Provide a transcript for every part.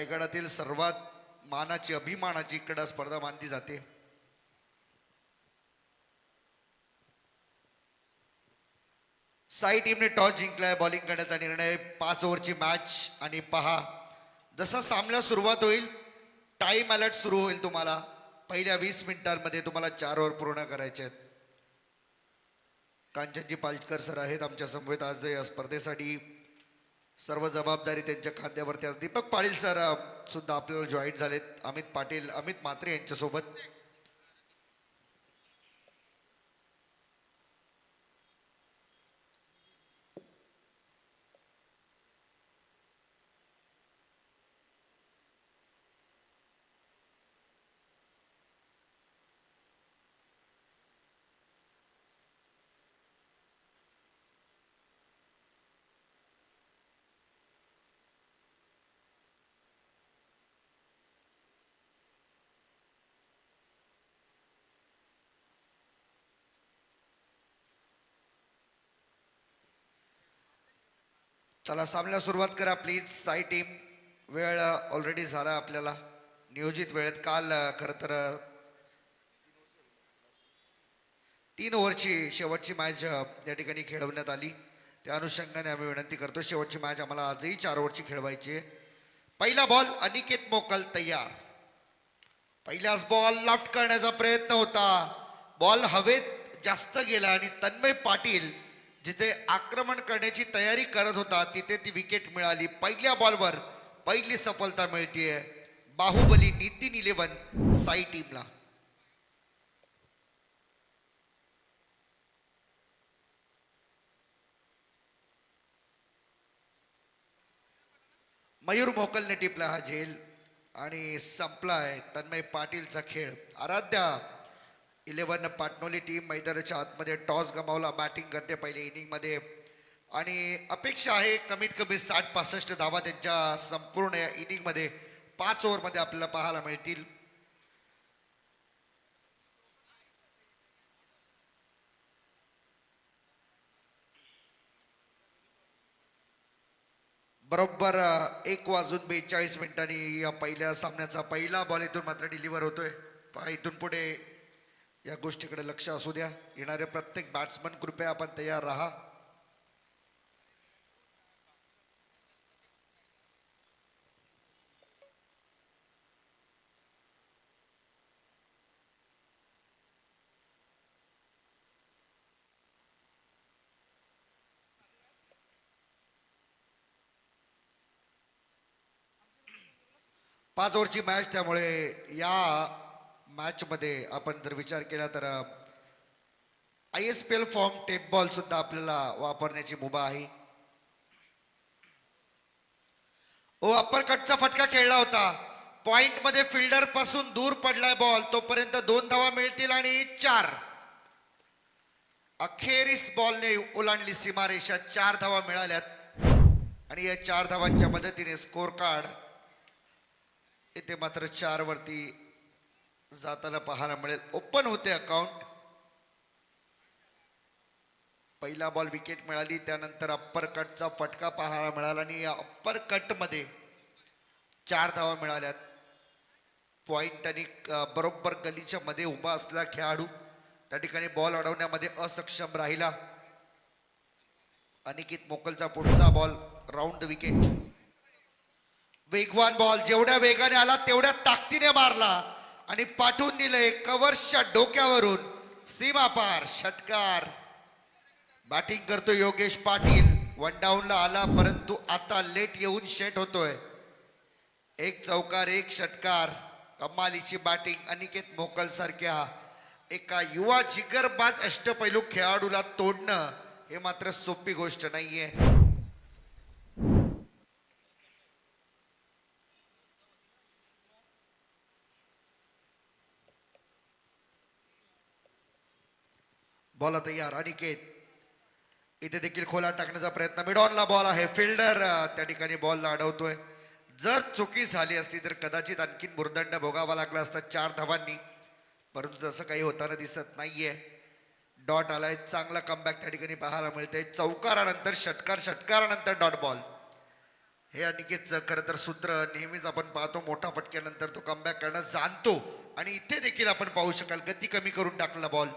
रायगडातील सर्वात मानाची अभिमानाची क्रीडा स्पर्धा मानली जाते. साई टीमने टॉस जिंकलाय. बॉलिंग करण्याचा निर्णय. 5 ओव्हरची मॅच. आणि पहा जसा सामना सुरुवात होईल टाइम अलर्ट सुरू होईल. तुम्हाला पहिल्या 20 मिनिटांमध्ये तुम्हाला 4 ओव्हर पूर्ण करायचे आहेत. कांचनजी पालकर सर आहेत आमच्या समवेत आज या स्पर्धेसाठी. सर्व जबाबदारी त्यांच्या खांद्यावरती आज. दीपक पाटील सर सुद्धा आपल्याला जॉईन झालेत. अमित पाटील, अमित म्हात्रे यांच्यासोबत. चला सामन्याला सुरुवात करा प्लीज साई टीम. वेळ ऑलरेडी झाला आपल्याला नियोजित वेळेत. काल खरं तर 3 ओव्हरची शेवटची मॅच या ठिकाणी खेळवण्यात आली. त्या अनुषंगाने आम्ही विनंती करतो शेवटची मॅच आम्हाला आजही 4 ओव्हरची खेळवायची आहे. पहिला बॉल अनिकेत मोकल तयार. पहिल्याच बॉल लेफ्ट करण्याचा प्रयत्न होता. बॉल हवेत जास्त गेला आणि तन्मय पाटील जिथे आक्रमण करण्याची तयारी करत होता तिथे ती विकेट मिळाली. पहिल्या बॉलवर पहिली सफलता मिळतीये बाहुबली नितीन 11 साई टीमला. मयूर मोकलने टिपला हा झेल आणि संपलाय तन्मय पाटीलचा खेळ. आराध्या 11 पाटणोली टीम मैदानाच्या आतमध्ये टॉस गमावला. बॅटिंग करते पहिल्या इनिंगमध्ये आणि अपेक्षा आहे कमीत कमी 60-65 धावा त्यांच्या संपूर्ण या इनिंगमध्ये 5 ओव्हरमध्ये आपल्याला पाहायला मिळतील. बरोबर 1:42 या पहिल्या सामन्याचा पहिला बॉल इथून मात्र डिलिव्हर होतोय. इथून पुढे या गोष्टीकडे लक्ष असू द्या. येणारे प्रत्येक बॅट्समन कृपया आपण तयार राहा. पाच ओव्हरची मॅच त्यामुळे या मॅचमध्ये आपण जर विचार केला तर ISPL फॉर्म टेप बॉल सुद्धा आपल्याला वापरण्याची मुभा आहे. अप्पर कटचा फटका खेळला होता. पॉइंट मध्ये फिल्डर पासून दूर पडलाय बॉल. तोपर्यंत 2 धावा मिळतील आणि 4. अखेरीस बॉलने ओलांडली सीमारेषा. 4 धावा मिळाल्यात आणि या 4 धावांच्या मदतीने स्कोर कार्ड इथे मात्र 4 वरती जाताना पाहायला मिळेल. ओपन होते अकाउंट. पहिला बॉल विकेट मिळाली. त्यानंतर अप्पर कटचा फटका पाहायला मिळाला आणि या अप्पर कट मध्ये 4 धावा मिळाल्यात. पॉइंट आणि बरोबर गलीच्या मध्ये उभा असलेला खेळाडू त्या ठिकाणी बॉल अडवण्यामध्ये असक्षम राहिला. अनिकेत मोकलचा पुढचा बॉल राऊंड द विकेट. वेगवान बॉल जेवढ्या वेगाने आला तेवढ्या ताकदीने मारला आणि पाठवून दिले कव्हर्सच्या डोक्यावरून सीमा पार. षटकार. बॅटिंग करतो योगेश पाटील. 1 डाऊनला आला परंतु आता लेट येऊन शेट होतोय. 1 चौकार 1 षटकार. कमालीची बॅटिंग. अनिकेत मोकल सारख्या एका युवा जिगरबाज अष्टपैलू खेळाडूला तोडणं हे मात्र सोपी गोष्ट नाहीये. बॉल तयार. अनिकेत इथे देखील खोला टाकण्याचा प्रयत्न. मिडॉनला बॉल आहे. फिल्डर त्या ठिकाणी बॉलला अडवतोय. जर चुकी झाली असती तर कदाचित आणखीन भुर्दंड भोगावा लागला असता 4 धावांनी. परंतु तसं काही होताना दिसत नाहीये. डॉट आलाय. चांगला कमबॅक त्या ठिकाणी पाहायला मिळतंय. चौकारानंतर षटकार, षटकारानंतर डॉट बॉल. हे अनिकेतचं खरं तर सूत्र नेहमीच आपण पाहतो, मोठा फटक्यानंतर तो कमबॅक करणं जाणतो आणि इथे देखील आपण पाहू शकाल गती कमी करून टाकला बॉल.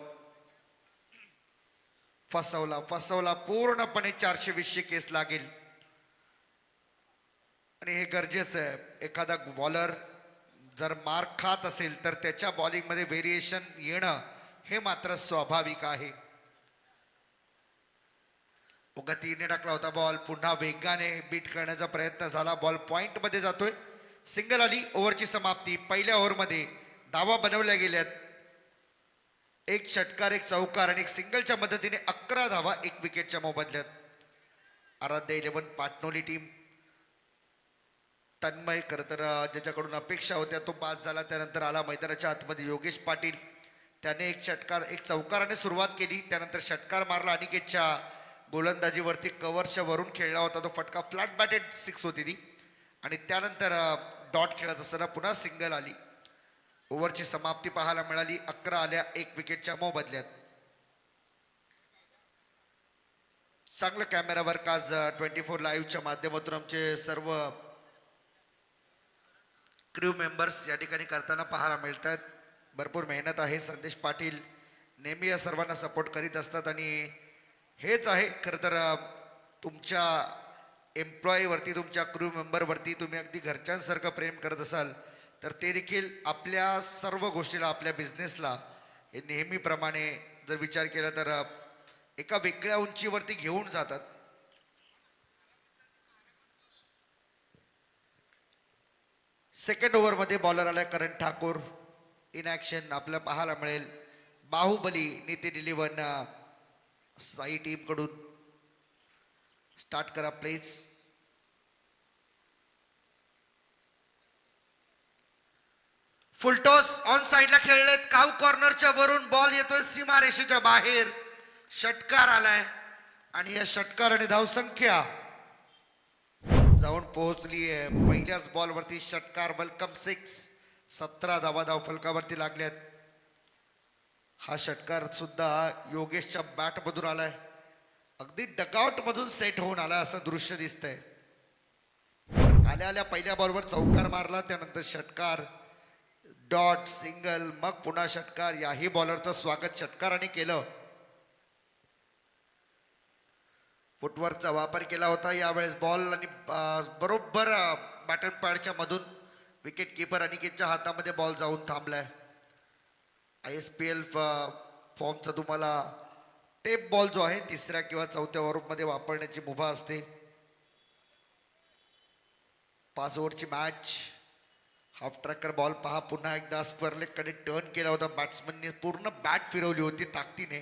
फसवला पूर्णपणे 420 केस लागेल आणि हे गरजेचं आहे. एखादा बॉलर जर मार्क खात असेल तर त्याच्या बॉलिंगमध्ये व्हेरिएशन येणं हे मात्र स्वाभाविक आहे. गतीने टाकला होता बॉल, पुन्हा वेगाने बीट करण्याचा प्रयत्न झाला, बॉल पॉइंट मध्ये जातोय. सिंगल आली. ओव्हरची समाप्ती. पहिल्या ओव्हरमध्ये धावा बनवल्या गेल्यात. एक षटकार, एक चौकार आणि एक सिंगलच्या मदतीने 11 धावा, एक विकेटच्या मोबदल्यात. आराध्य 11 पाटणोली टीम. तन्मय खरं तर ज्याच्याकडून अपेक्षा होत्या तो पास झाला. त्यानंतर आला मैदानाच्या आतमध्ये योगेश पाटील. त्याने एक षटकार, एक चौकाराने सुरुवात केली. त्यानंतर षटकार मारला अनिकेतच्या गोलंदाजीवरती, कव्हरच्या वरून खेळला होता तो फटका, फ्लॅट बॅटेड 6 होती ती. आणि त्यानंतर डॉट खेळत असताना पुन्हा सिंगल आली. ओव्हरची समाप्ती पाहायला मिळाली. 11 आल्या, एक विकेटच्या मोबदल्यात. चांगलं कॅमेरा वर्क आज 24 लाईव्हच्या माध्यमातून आमचे सर्व क्रू मेंबर्स या ठिकाणी करताना पाहायला मिळतात. भरपूर मेहनत आहे. संदेश पाटील नेहमी या सर्वांना सपोर्ट करीत असतात आणि हेच आहे खरं तर तुमच्या एम्प्लॉईवरती, तुमच्या क्रू मेंबरवरती तुम्ही अगदी घरच्यांसारखं प्रेम करत असाल तर ते देखील आपल्या सर्व गोष्टीला, आपल्या बिझनेसला हे नेहमीप्रमाणे जर विचार केला तर एका वेगळ्या उंचीवरती घेऊन जातात. सेकंड ओव्हरमध्ये बॉलर आलाय करण ठाकूर. इन ॲक्शन आपल्याला पाहायला मिळेल. बाहुबली नितीन 11 साई टीम कडून. स्टार्ट करा प्लीज. फुलटॉस ऑन साइडला खेळलेत. काव कॉर्नरच्या वरून बॉल येतोय सीमारेषेच्या बाहेर. षटकार आलाय आणि या षटकाराने धावसंख्या जाऊन पोहोचली आहे. पहिल्याच बॉलवरती षटकार. वेलकम 6. 17 धावा धावफलकावरती लागल्यात. हा षटकार सुद्धा योगेशच्या बॅट मधून आलाय. अगदी डगआउट मधून सेट होऊन आलाय असं दृश्य दिसतंय. आल्या आल्या पहिल्या बॉलवर चौकार मारला, त्यानंतर षटकार, डॉट, सिंगल, मग पुन्हा षटकार. याही बॉलरचं स्वागत षटकाराने केलं. फुटवर्कचा वापर केला होता यावेळेस. बॉल आणि बरोबर बॅटन पॅडच्या मधून विकेट किपर अनिकेतच्या हातामध्ये बॉल जाऊन थांबलाय. ISPL फॉर्मचा तुम्हाला टेप बॉल जो आहे 3ऱ्या किंवा 4थ्या ओव्हरमध्ये वापरण्याची मुभा असते. 5 ओव्हरची मॅच. हाफ ट्रॅकर बॉल पहा, पुन्हा एकदा स्क्वेअर लेगकडे टर्न केला होता. बॅट्समनने पूर्ण बॅट फिरवली होती ताकदीने.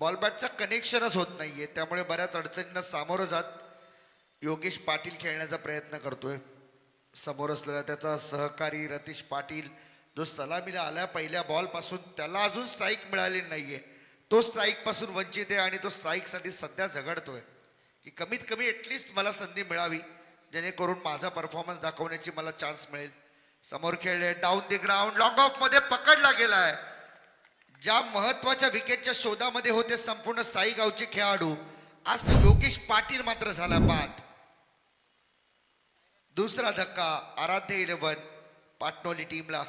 बॉल बॅटचा कनेक्शनच होत नाहीये, त्यामुळे बऱ्याच अडचणींना सामोरं जात योगेश पाटील खेळण्याचा प्रयत्न करतोय. समोर असलेला त्याचा सहकारी रतीश पाटील जो सलामीला आला पहिल्या बॉल पासून, त्याला अजून स्ट्राईक मिळालेली नाहीये. तो स्ट्राईक पासून वंचित आहे आणि तो स्ट्राईकसाठी सध्या झगडतोय की कमीत कमी एटलिस्ट मला संधी मिळावी, जेणेकरून माझा परफॉर्मन्स दाखवण्याची मला चान्स मिळेल. समोर खेळले. Down the ground. Long of मध्ये पकडला गेलाय. ज्या महत्वाच्या विकेटच्या शोधामध्ये होते संपूर्ण साई गावचे खेळाडू, आज योगेश पाटील मात्र झाला बाद. दुसरा धक्का आराध्य 11 पाटणोली टीमला.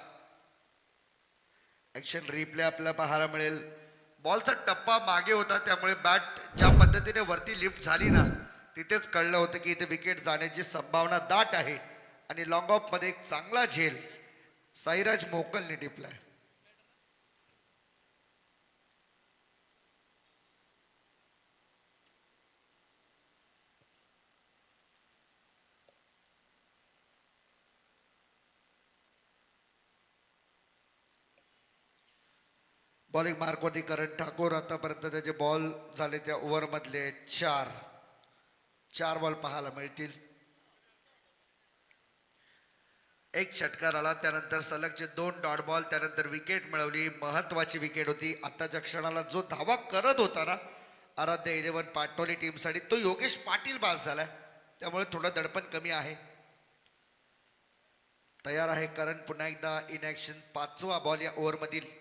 ऍक्शन रिप्ले आपल्याला पाहायला मिळेल. बॉलचा टप्पा मागे होता, त्यामुळे बॅट ज्या पद्धतीने वरती लिफ्ट झाली ना, तिथेच कळलं होतं की इथे विकेट जाण्याची संभावना दाट आहे. आणि लॉंग ऑफ मध्ये एक चांगला झेल साईराज मोकलने टिपलाय. बॉलिंग मार्कवरती करण ठाकूर. आतापर्यंत त्याचे बॉल झाले त्या ओव्हरमधले 4 बॉल पाहायला मिळतील. एक षटकार आला, त्यानंतर सलगचे 2 डॉट बॉल, त्यानंतर विकेट मिळवली. महत्वाची विकेट होती. आताच्या क्षणाला जो धावा करत होता ना आराध्य 11 पाटणोली टीमसाठी, तो योगेश पाटील पास झालाय, त्यामुळे थोडं दडपण कमी आहे. तयार आहे करण पुन्हा एकदा इन ॲक्शन. 5वा बॉल या ओव्हरमधील.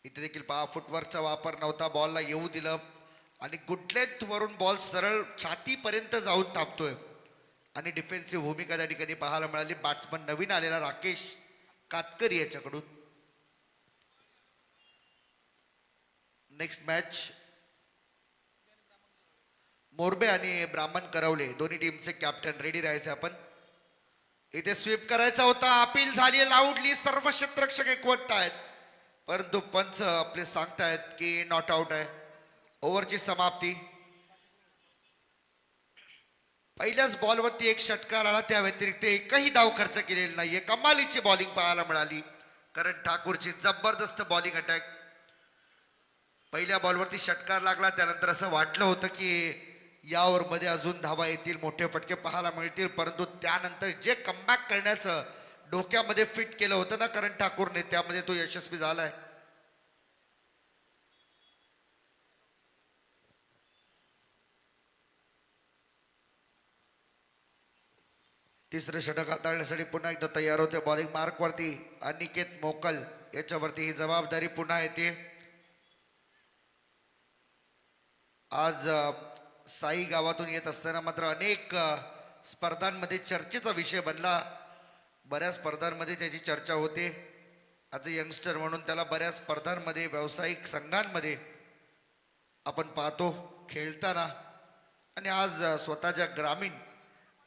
इथे देखील पहा, फुटवर्कचा वापर नव्हता. बॉलला येऊ दिलं आणि गुड लेंथ वरून बॉल सरळ छातीपर्यंत जाऊन थांबतोय. आणि डिफेन्सिव्ह भूमिका त्या ठिकाणी पाहायला मिळाली. बॅट्समन नवीन आलेला राकेश कातकरी याच्याकडून. नेक्स्ट मॅच मोरबे आणि ब्राह्मण करवले दोन्ही टीमचे कॅप्टन रेडी राहायचे आपण. इथे स्वीप करायचा होता, अपील झाली, लाऊडली सर्व क्षेत्ररक्षक एकवट आहेत, परंतु पंच आपले सांगतायत की नॉट आउट आहे. ओव्हरची समाप्ती. पहिल्याच बॉलवरती एक षटकार आला, त्या व्यतिरिक्त एकही धाव खर्च केलेला नाहीये. कमालीची बॉलिंग पाहायला मिळाली करण ठाकूरची. जबरदस्त बॉलिंग अटॅक. पहिल्या बॉलवरती षटकार लागला, त्यानंतर असं वाटलं होतं की या ओव्हरमध्ये अजून धावा येतील, मोठे फटके पाहायला मिळतील, परंतु त्यानंतर जे कमबॅक करण्याचं डोक्यामध्ये फिट केलं होतं ना करण ठाकूरने, त्यामध्ये तो यशस्वी झालाय. तिसरं षटक हाताळण्यासाठी पुन्हा एकदा तयार होते. बॉलिंग मार्कवरती अनिकेत मोकल याच्यावरती ही जबाबदारी पुन्हा येते. आज साई गावातून येत असताना मात्र अनेक स्पर्धांमध्ये चर्चेचा विषय बनला. बऱ्याच स्पर्धांमध्ये त्याची चर्चा होते. आज यंगस्टर म्हणून त्याला बऱ्याच स्पर्धांमध्ये व्यावसायिक संघांमध्ये आपण पाहतो खेळताना. आणि आज स्वतःच्या ग्रामीण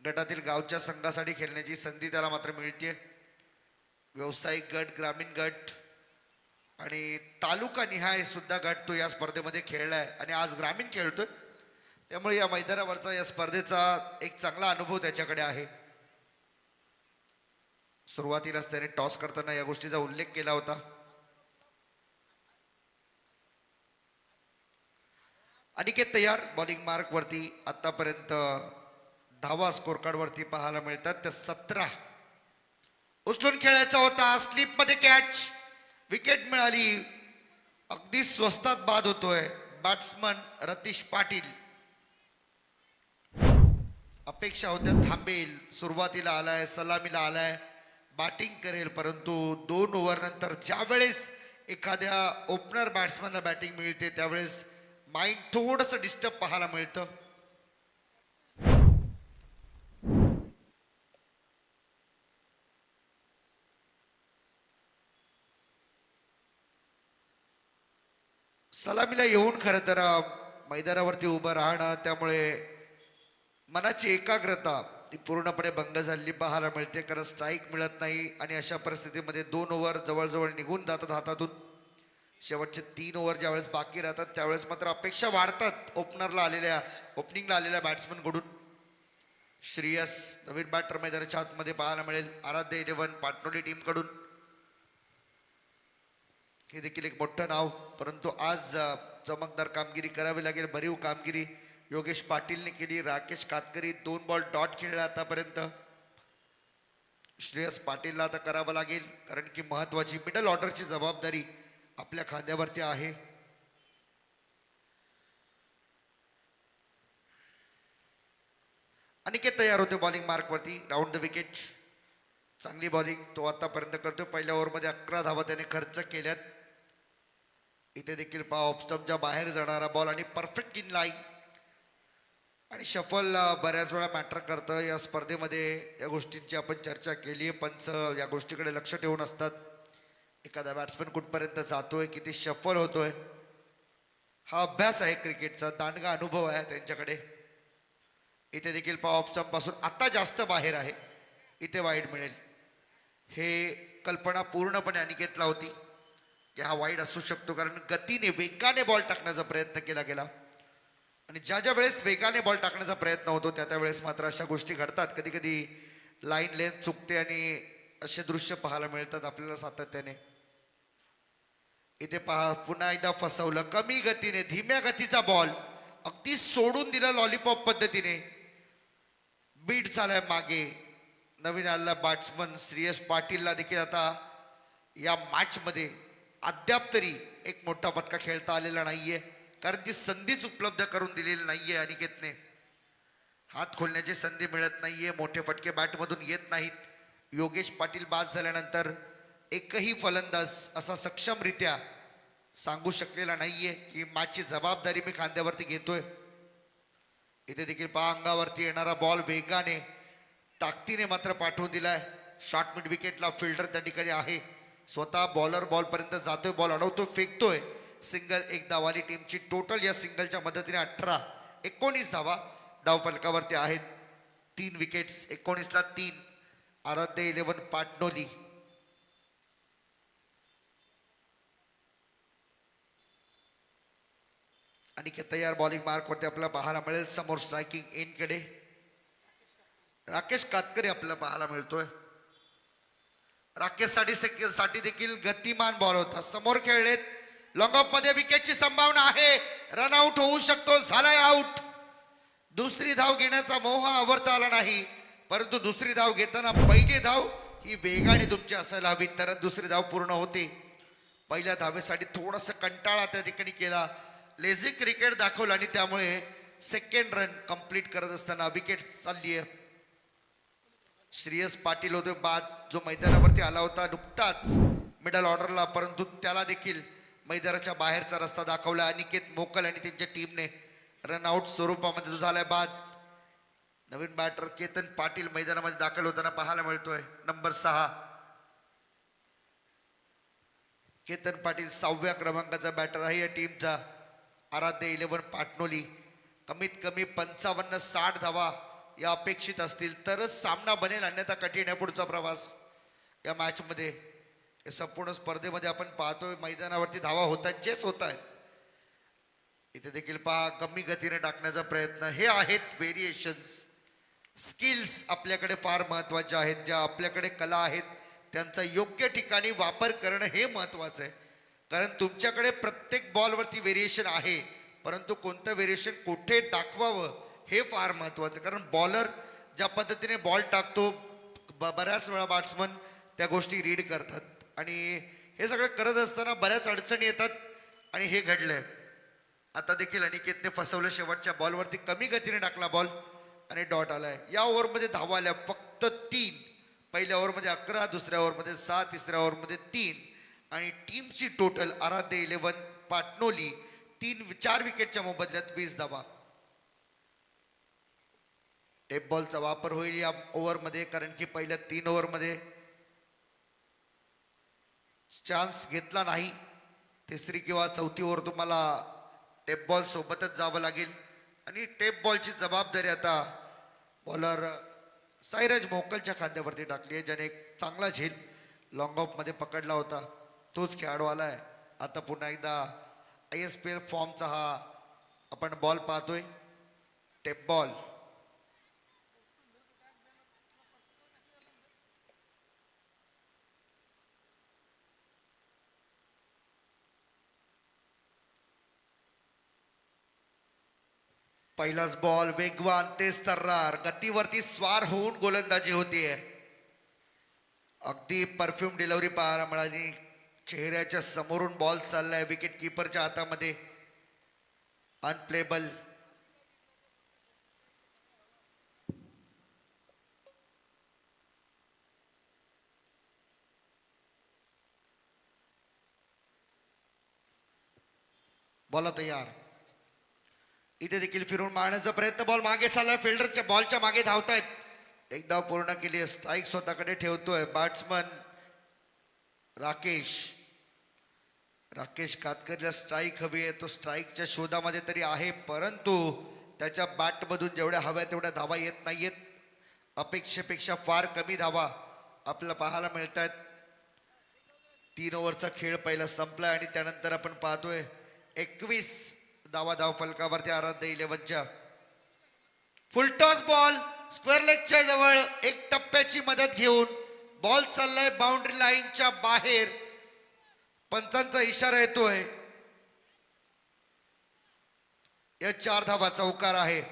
गटातील गावच्या संघासाठी खेळण्याची संधी त्याला मात्र मिळते. व्यावसायिक गट, ग्रामीण गट आणि तालुका निहाय सुद्धा गट तो या स्पर्धेमध्ये खेळलाय आणि आज ग्रामीण खेळतोय. त्यामुळे या मैदानावरचा या स्पर्धेचा एक चांगला अनुभव त्याच्याकडे आहे. सुरुवातीलाच त्याने टॉस करताना या गोष्टीचा उल्लेख केला होता. अनिकेत तयार. बॉलिंग मार्क वरती आतापर्यंत धावा स्कोर कार्ड वरती पाहायला मिळतात त्या 17. उचलून खेळायचा होता, स्लिप मध्ये कॅच, विकेट मिळाली. अगदी स्वस्तात बाद होतोय बॅट्समन रतीश पाटील. अपेक्षा होत्या थांबेल, सुरुवातीला आलाय, सलामीला आलाय, बॅटिंग करेल, परंतु 2 ओव्हर नंतर ज्या वेळेस एखाद्या ओपनर बॅट्समनला बॅटिंग मिळते त्यावेळेस माइंड थोडंसं डिस्टर्ब पाहायला मिळतं. सलामीला येऊन खरं तर मैदानावरती उभं राहणं, त्यामुळे मनाची एकाग्रता ती पूर्णपणे भंग झालेली पाहायला मिळते. कारण स्ट्राईक मिळत नाही आणि अशा परिस्थितीमध्ये 2 ओव्हर जवळजवळ निघून जातात हातातून. शेवटचे 3 ओव्हर ज्यावेळेस बाकी राहतात त्यावेळेस मात्र अपेक्षा वाढतात ओपनिंगला आलेल्या बॅट्समनकडून. श्रेयस नवीन बॅटर मैदानाच्या आतमध्ये पाहायला मिळेल. आराध्य 11 पाटणोली टीमकडून हे देखील एक मोठं नाव, परंतु आज चमकदार कामगिरी करावी लागेल. भरीव कामगिरी योगेश पाटीलने केली. राकेश कातकरी 2 बॉल डॉट खेळला आतापर्यंत. श्रेयस पाटीलला आता करावं लागेल कारण की महत्वाची मिडल ऑर्डरची जबाबदारी आपल्या खांद्यावरती आहे. अनिकेत तयार होते बॉलिंग मार्कवरती. Round the wicket. चांगली बॉलिंग तो आतापर्यंत करतो. पहिल्या ओव्हरमध्ये 11 धावा त्याने खर्च केल्यात. इथे देखील ऑफ स्टंपच्या बाहेर जाणारा बॉल आणि परफेक्ट इन लाईन. आणि शफल बऱ्याच वेळा मॅटर करतं या स्पर्धेमध्ये. या गोष्टींची आपण चर्चा केली आहे. पंच या गोष्टीकडे लक्ष ठेवून असतात. एखादा बॅट्समन कुठपर्यंत जातोय, किती शफल होतोय, हा अभ्यास आहे क्रिकेटचा, दांडगा अनुभव आहे त्यांच्याकडे. इथे देखील ऑफ स्टंप पासून आता जास्त बाहेर आहे, इथे वाईड मिळेल. हे कल्पना पूर्णपणे अनिकेतला होती की हा वाईड असू शकतो, कारण गतीने वेगाने बॉल टाकण्याचा प्रयत्न केला गेला. आणि ज्या वेळेस वेगाने बॉल टाकण्याचा प्रयत्न होतो त्या वेळेस मात्र अशा गोष्टी घडतात. कधी कधी लाईन लेंथ चुकते आणि असे दृश्य पाहायला मिळतात आपल्याला सातत्याने. इथे पहा पुन्हा एकदा फसवलं. कमी गतीने धीम्या गतीचा बॉल अगदी सोडून दिला लॉलीपॉप पद्धतीने. बीट झालाय मागे. नवीन आलेला बॅट्समन श्रेयस पाटीलला देखील आता या मॅच मध्ये अद्याप तरी एक मोठा फटका खेळता आलेला नाहीये, कारण ती संधीच उपलब्ध करून दिलेली नाहीये अनिकेतने. हात खोलण्याची संधी मिळत नाहीये, मोठे फटके बॅटमधून येत नाहीत. योगेश पाटील बाद झाल्यानंतर एकही फलंदाज असा सक्षमरित्या सांगू शकलेला नाहीये की मॅचची जबाबदारी मी खांद्यावरती घेतोय. इथे देखील पहा अंगावरती येणारा बॉल वेगाने ताकदीने मात्र पाठवून दिलाय. शॉर्ट मिड विकेटला फिल्डर त्या ठिकाणी आहे. स्वतः बॉलर बॉल पर्यंत जातोय, बॉल अडवतोय, फेकतोय. सिंगल एक धावाली टीमची. टोटल या सिंगलच्या मदतीने 19 धावा डाव फलकावरती आहेत. 3 विकेट्स, 19ला 3. आराध्य 11 पाटणोली. आणि तयार बॉलिंग मार्क वरती आपल्याला पाहायला मिळेल. समोर स्ट्रायकिंग एंडकडे राकेश कातकरे आपल्याला पाहायला मिळतोय. राकेश साठी देखील गतिमान बॉल होता. समोर खेळलेत. लॉंग ऑफ मध्ये विकेटची संभावना आहे. रनआउट होऊ शकतो. झालाय आउट. दुसरी धाव घेण्याचा मोह आवरता आला नाही, परंतु दुसरी धाव घेताना पहिली धाव ही वेगाने तुमची असायला हवी, तर दुसरी धाव पूर्ण होते. पहिल्या धावेसाठी थोडासा कंटाळा त्या ठिकाणी केला, लेझी क्रिकेट दाखवलं आणि त्यामुळे सेकंड रन कंप्लीट करत असताना विकेट चालली आहे. श्रेयस पाटील होते बाद, जो मैदानावरती आला होता नुकताच मिडल ऑर्डरला, परंतु त्याला देखील मैदानाच्या बाहेरचा रस्ता दाखवला. अनिकेत मोकल आणि त्यांच्या टीमने रनआउट स्वरूपामध्ये तो झालाय बाद. नवीन बॅटर केतन पाटील मैदानामध्ये दाखल होताना पाहायला मिळतोय. नंबर 6 केतन पाटील 6व्या क्रमांकाचा बॅटर आहे या टीमचा. आराध्य 11 पाटणोली. कमीत कमी 55-60 धावा या अपेक्षित असतील तरच सामना बनेल, अन्यथा कठीण आहे पुढचा प्रवास या मॅच मध्ये. संपूर्ण स्पर्धेमध्ये आपण पाहतोय मैदानावरती धावा होत आहेत, चेस होत आहेत. इथे देखील पहा कमी गतीने टाकण्याचा प्रयत्न. हे आहेत व्हेरिएशन्स. स्किल्स आपल्याकडे फार महत्वाच्या आहेत. ज्या आपल्याकडे कला आहेत त्यांचा योग्य ठिकाणी वापर करणं हे महत्वाचं आहे. कारण तुमच्याकडे प्रत्येक बॉलवरती व्हेरिएशन आहे, परंतु कोणतं व्हेरिएशन कुठे टाकवावं हे फार महत्वाचं. कारण बॉलर ज्या पद्धतीने बॉल टाकतो, बऱ्याच वेळा बॅट्समन त्या गोष्टी रीड करतात आणि हे सगळं करत असताना बऱ्याच अडचणी येतात आणि हे घडलंय. आता देखील अनिकेतने फसवलं. शेवटच्या बॉलवरती कमी गतीने टाकला बॉल आणि डॉट आलाय. या ओव्हरमध्ये धावा आल्या फक्त 3. पहिल्या ओव्हरमध्ये 11, दुसऱ्या ओव्हरमध्ये 7, तिसऱ्या ओव्हरमध्ये 3 आणि टीमची टोटल आराध्य 11 पाटणोली 4 विकेटच्या मोबदल्यात 20 धावा. टेप बॉलचा वापर होईल या ओव्हरमध्ये, कारण की पहिल्या 3 ओव्हरमध्ये चान्स घेतला नाही. तिसरी किंवा चौथी ओव्हर तुम्हाला टेप बॉल सोबतच जावं लागेल आणि टेप बॉलची जबाबदारी आता बॉलर साईराज मोकलच्या खांद्यावरती टाकली आहे, ज्याने एक चांगला झेल लॉंग ऑफ मध्ये पकडला होता. तोच खेळाडू आलाय. आता पुन्हा एकदा ISPL फॉर्मचा हा आपण बॉल पाहतोय. Tape ball. पहिलाच बॉल वेगवान, तेज तर्रार, गतीवरती स्वार होऊन गोलंदाजी होतीये. अगदी परफ्यूम डिलिव्हरी पाहायला मिळाली. चेहऱ्याच्या समोरून बॉल चाललाय विकेट किपरच्या हातामध्ये. अनप्लेबल. बॉल तयार. इथे देखील फिरून मारण्याचा प्रयत्न. बॉल मागे चाललाय. फिल्डरच्या बॉलच्या मागे धावतायत. एक धाव पूर्ण केली. स्ट्राईक स्वतःकडे ठेवतोय बॅट्समन राकेश कातकरला स्ट्राईक हवी आहे. तो स्ट्राईकच्या शोधामध्ये तरी आहे, परंतु त्याच्या बॅटमधून जेवढ्या हव्या तेवढ्या धावा येत नाहीयेत. अपेक्षेपेक्षा फार कमी धावा आपल्याला पाहायला मिळत आहेत. 3 ओव्हरचा खेळ पहिला संपलाय आणि त्यानंतर आपण पाहतोय 21 धावा धाव फलकावरती आराध्य 11च्या. फुलटॉस बॉल स्क्वेअर लेगच्या जवळ एक टप्प्याची मदत घेऊन बॉल चाललाय बाउंड्री लाईनच्या बाहेर. पंचांचा इशारा येतोय. या 4 धावाचा उकार आहे.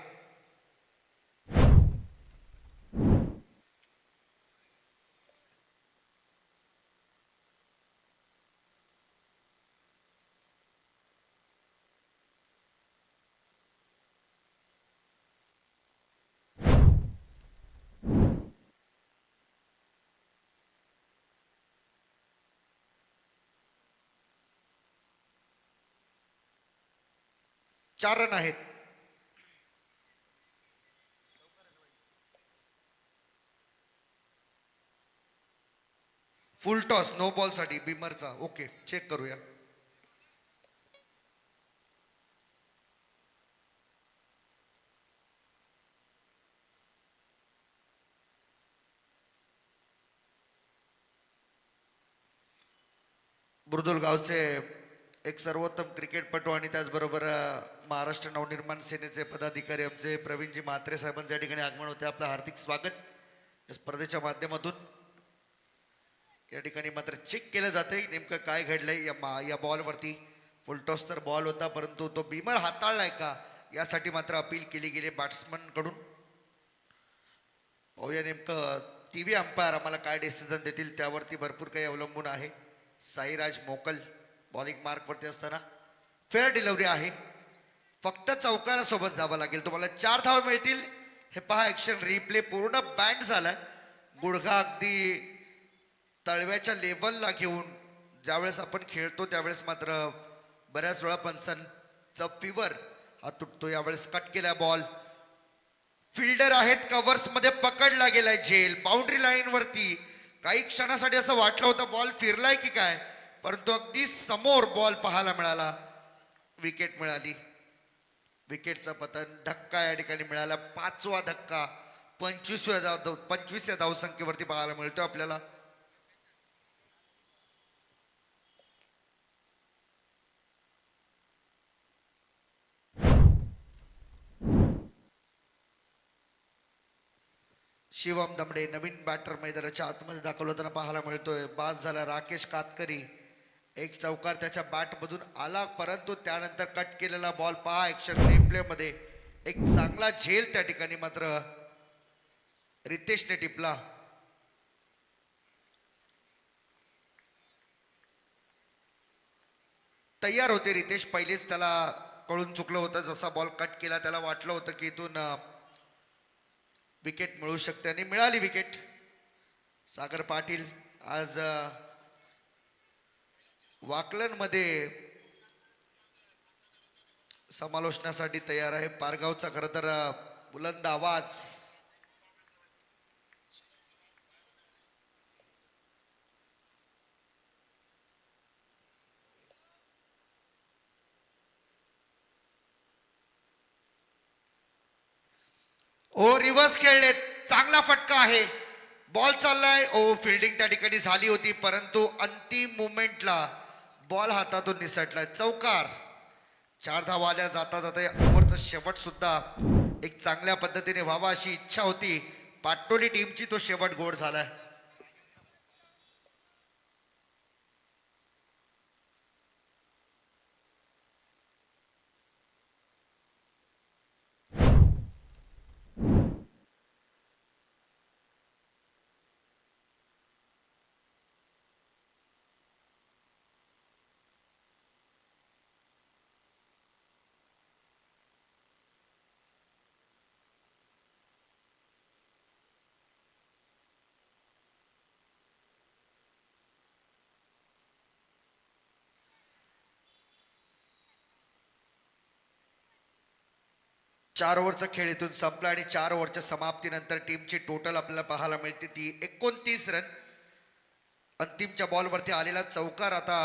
चार रन आहेत. फुल टॉस नो बॉल साठी बिमरचा. ओके चेक करूया. बुरदुल गावचे एक सर्वोत्तम क्रिकेटपटू आणि त्याचबरोबर महाराष्ट्र नवनिर्माण सेनेचे पदाधिकारी आमचे प्रवीणजी म्हात्रे साहेबांच्या ठिकाणी आगमन होते. आपलं हार्दिक स्वागत या स्पर्धेच्या माध्यमातून. या ठिकाणी मात्र चेक केलं जाते नेमकं काय घडलंय या बॉलवरती. फुलटॉस तर बॉल होता परंतु तो बिमर हाताळलाय का यासाठी मात्र अपील केली गेली बॅट्समन कडून. पाहूया नेमकं टीव्ही अंपायर आम्हाला काय डिसिजन देतील त्यावरती भरपूर काही अवलंबून आहे. साईराज मोकल बॉलिंग मार्कवरती असताना फेअर डिलिव्हरी आहे. फक्त चौकारासोबत जावं लागेल तुम्हाला. 4 धावा मिळतील. हे पहा ऍक्शन रिप्ले पूर्ण बँड झालाय. गुडघा अगदी तळव्याच्या लेवलला घेऊन ज्यावेळेस आपण खेळतो त्यावेळेस मात्र बऱ्याच वेळा पंचांचा फिवर हा तुटतो. यावेळेस कट केला बॉल. फिल्डर आहेत कव्हर्स मध्ये पकडला गेलाय झेल बाउंड्री लाईन वरती. काही क्षणासाठी असं वाटलं होतं बॉल फिरलाय की काय परंतु अगदी समोर बॉल पाहायला मिळाला. विकेट मिळाली. विकेटचा पतन. धक्का या ठिकाणी मिळाला. 5वा धक्का 25व्या धावसंख्येवरती पाहायला मिळतो आपल्याला. शिवम दमडे नवीन बॅटर मैदानाच्या आतमध्ये दाखल होताना पाहायला मिळतोय. बाद झाला राकेश कातकरी. एक चौकार त्याच्या बॅट मधून आला परंतु त्यानंतर कट केलेला बॉल पहा ऍक्शन रिप्ले मध्ये. एक चांगला झेल त्या ठिकाणी मात्र रितेशने टिपला. तयार होते रितेश. पहिलेच त्याला कळून चुकलं होतं. जसा बॉल कट केला त्याला वाटलं होतं की इथून विकेट मिळू शकते आणि मिळाली विकेट. सागर पाटील आज वाकलन मध्ये समालोचनासाठी तयार आहे. पारगावचा खरं तर बुलंद आवाज. ओ रिव्हर्स खेळले. चांगला फटका आहे. बॉल चाललाय. ओ फिल्डिंग त्या ठिकाणी झाली होती परंतु अंतिम मुमेंटला बॉल हातातून निसटलाय. चौकार. 4 धावा आल्या. जाता जाता ओव्हरचा शेवट सुद्धा एक चांगल्या पद्धतीने व्हावा अशी इच्छा होती पाटोली टीमची. तो शेवट गोड झालाय. चार ओव्हरचा खेळ इथून संपला आणि 4 ओव्हरच्या समाप्तीनंतर टीमची टोटल आपल्याला पाहायला मिळते ती 29 रन. अंतिमच्या बॉलवरती आलेला चौकार आता